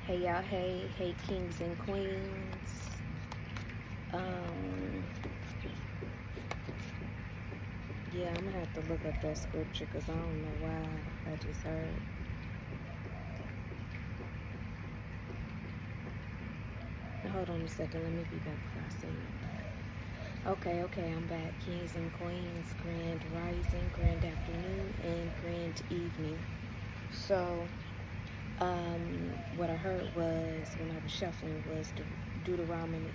Hey y'all, hey kings and queens. Um, yeah, I'm gonna have to look up that scripture because I don't know why I just heard. Hold on a second, let me be back before I say it. Okay, I'm back. Kings and queens, grand rising, grand afternoon, and grand evening. So, what I heard was when I was shuffling was Deuteronomy.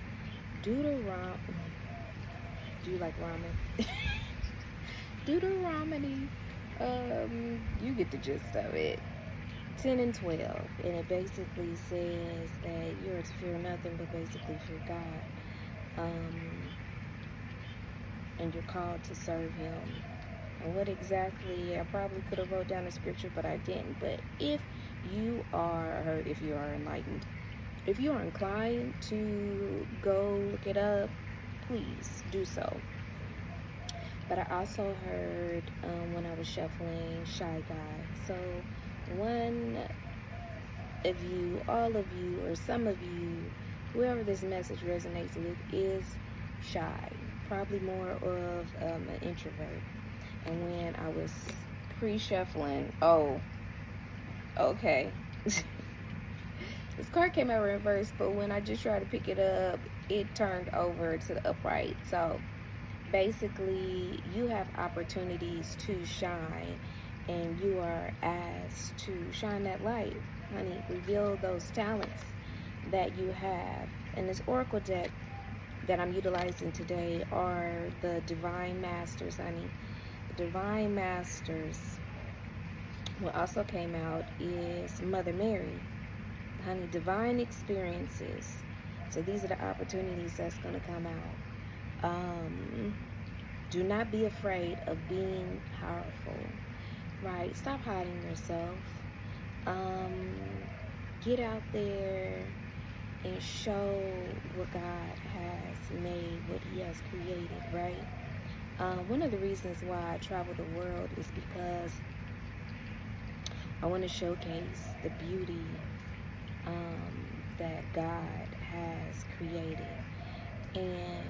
Deuteronomy. Do you like ramen? Deuteronomy. You get the gist of it. 10 and 12. And it basically says that you're to fear nothing but basically fear God. And you're called to serve Him. And what exactly, I probably could have wrote down the scripture, but I didn't. But if you are enlightened, if you are inclined to go look it up, please do so. But I also heard when I was shuffling Shy Guy. So one of you, all of you, or some of you, whoever this message resonates with is shy, probably more of an introvert. And when I was pre-shuffling, okay. This card came out reversed, but when I just tried to pick it up, it turned over to the upright. So basically, you have opportunities to shine, and you are asked to shine that light, honey. Reveal those talents that you have. And this oracle deck that I'm utilizing today are the Divine Masters, honey. The Divine Masters. What also came out is Mother Mary, honey. Divine experiences. So these are the opportunities that's going to come out. Do not be afraid of being powerful, right? Stop hiding yourself. Get out there and show what God has made, what He has created, right? One of the reasons why I travel the world is because I want to showcase the beauty that God has created. And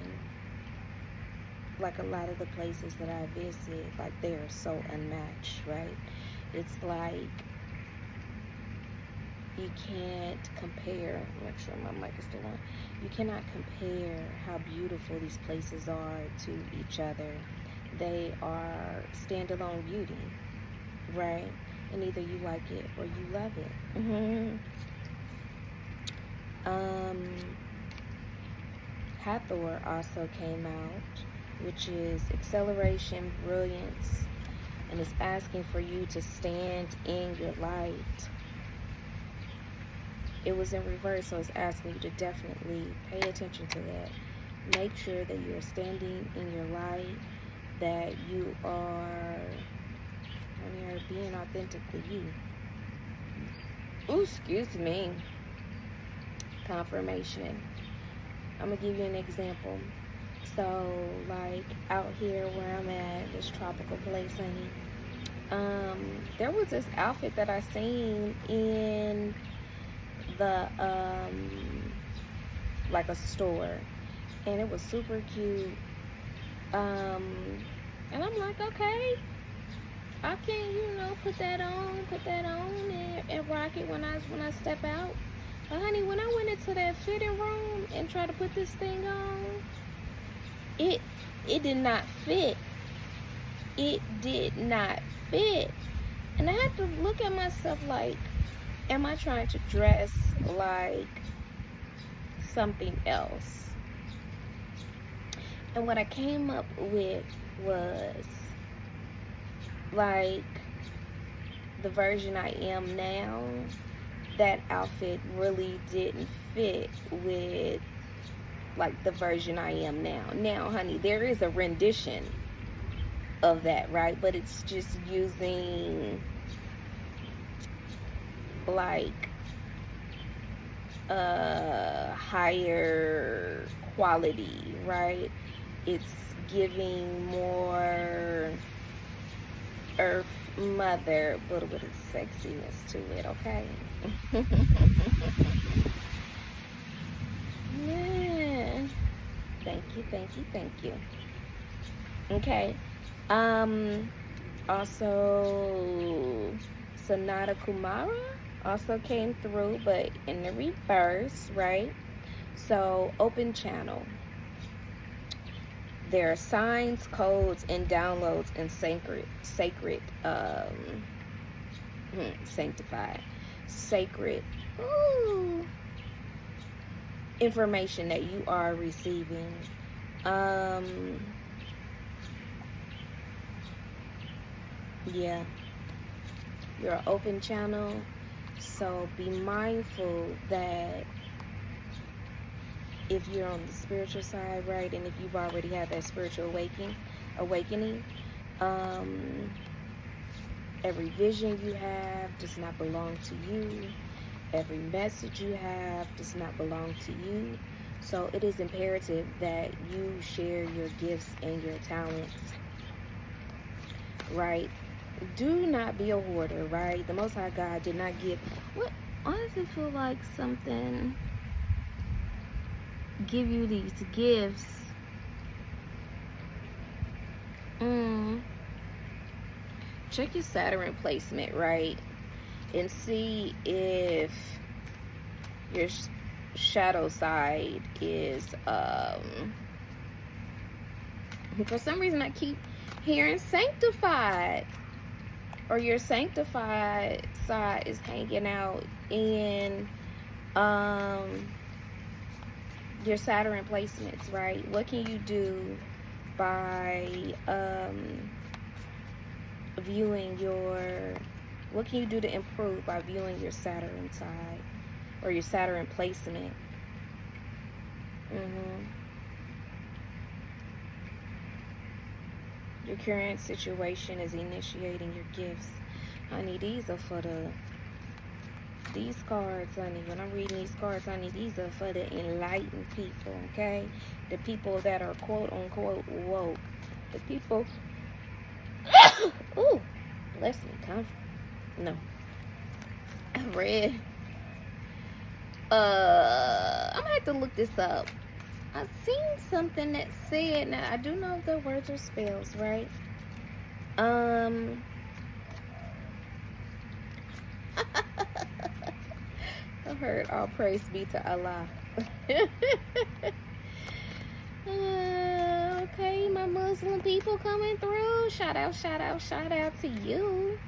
like a lot of the places that I visit, like they are so unmatched, right? It's like you can't compare. Make sure my mic is still on. You cannot compare how beautiful these places are to each other. They are standalone beauty, right? And either you like it or you love it. Hathor also came out, which is acceleration, brilliance, and it's asking for you to stand in your light. It was in reverse, so it's asking you to definitely pay attention to that. Make sure that you're standing in your light, that you are being authentically you. Ooh, excuse me. Confirmation. I'm going to give you an example. So, like, out here where I'm at, this tropical place, honey, there was this outfit that I seen in the, like a store, and it was super cute, and I'm like, okay, I can, put that on, and rock it when I step out. But honey, when I went into that fitting room and tried to put this thing on, it did not fit. It did not fit. And I had to look at myself like, am I trying to dress like something else? And what I came up with was like the version I am now. That outfit really didn't fit with like the version I am now. Now, honey, there is a rendition of that, right? But it's just using like a higher quality, right? It's giving more earth mother, a little bit of sexiness to it, okay? Yeah. Thank you, thank you, thank you. Okay. Um, Also, Sonata Kumara also came through, but in the reverse, right? So, open channel. There are signs, codes, and downloads and sanctified, sacred, ooh, information that you are receiving. Yeah, you're an open channel, so be mindful that if you're on the spiritual side, right, and if you've already had that spiritual awakening, every vision you have does not belong to you. Every message you have does not belong to you. So it is imperative that you share your gifts and your talents, right? Do not be a hoarder, right? The Most High God did not give. What? Why does it feel like something give you these gifts? Check your Saturn placement, right? And see if your shadow side is for some reason I keep hearing sanctified, or your sanctified side is hanging out in your Saturn placements, right? What can you do by what can you do to improve by viewing your Saturn side or your Saturn placement? Your current situation is initiating your gifts. Honey, these cards, honey, when I'm reading these cards, honey, these are for the enlightened people, okay? The people that are quote unquote woke. The people, ooh, bless me, no. I read, I'm gonna have to look this up. I've seen something that said, now I do know the words are spells, right? I heard all praise be to Allah. Okay, my Muslim people coming through. Shout out to you.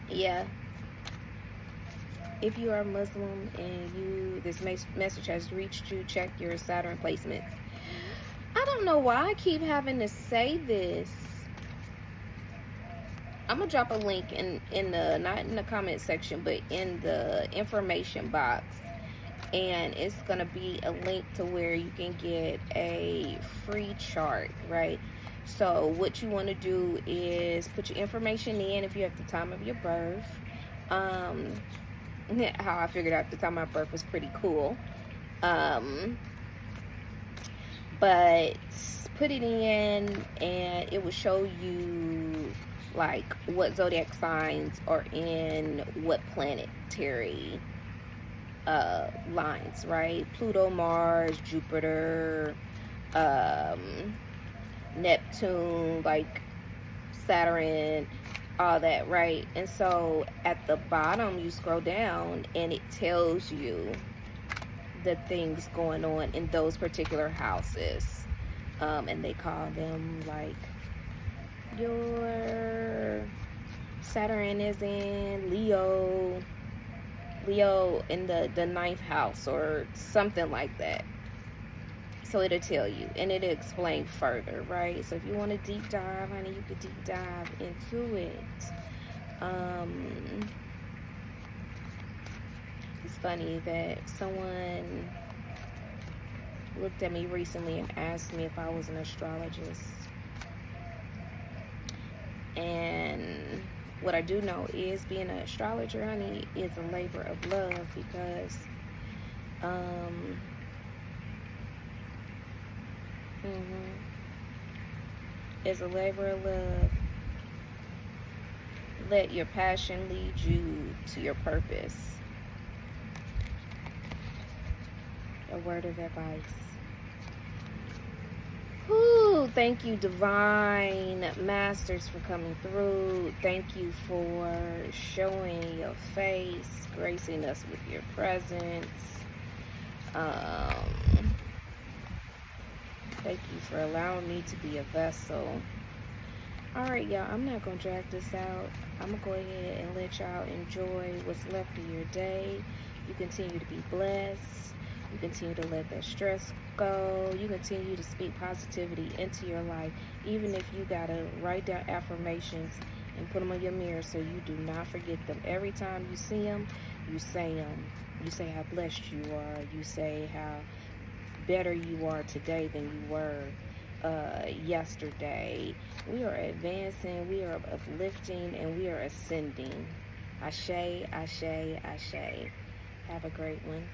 Yeah. If you are Muslim and this message has reached you, check your Saturn placements. I don't know why I keep having to say this. I'm gonna drop a link in the, not in the comment section, but in the information box, and it's gonna be a link to where you can get a free chart, right? So what you want to do is put your information in if you have the time of your birth. How I figured out the time of my birth was pretty cool. But put it in and it will show you like what zodiac signs are in what planetary lines, right? Pluto, Mars, Jupiter, Neptune, like Saturn, all that, right? And so at the bottom you scroll down and it tells you the things going on in those particular houses, and they call them like your Saturn is in Leo in the ninth house or something like that. So it'll tell you and it'll explain further, right? So if you want to deep dive, honey, you could deep dive into it. It's funny that someone looked at me recently and asked me if I was an astrologist. And what I do know is being an astrologer, honey, is a labor of love because is a labor of love. Let your passion lead you to your purpose. A word of advice. Whew, thank you, Divine Masters, for coming through. Thank you for showing your face, gracing us with your presence. Thank you for allowing me to be a vessel. Alright, y'all, I'm not going to drag this out. I'm going to go ahead and let y'all enjoy what's left of your day. You continue to be blessed. You continue to let that stress go. You continue to speak positivity into your life, even if you got to write down affirmations and put them on your mirror so you do not forget them. Every time you see them, you say them. You say how blessed you are. You say how better you are today than you were yesterday. We are advancing, we are uplifting, and we are ascending. Ashe, ashe, ashe. Have a great one.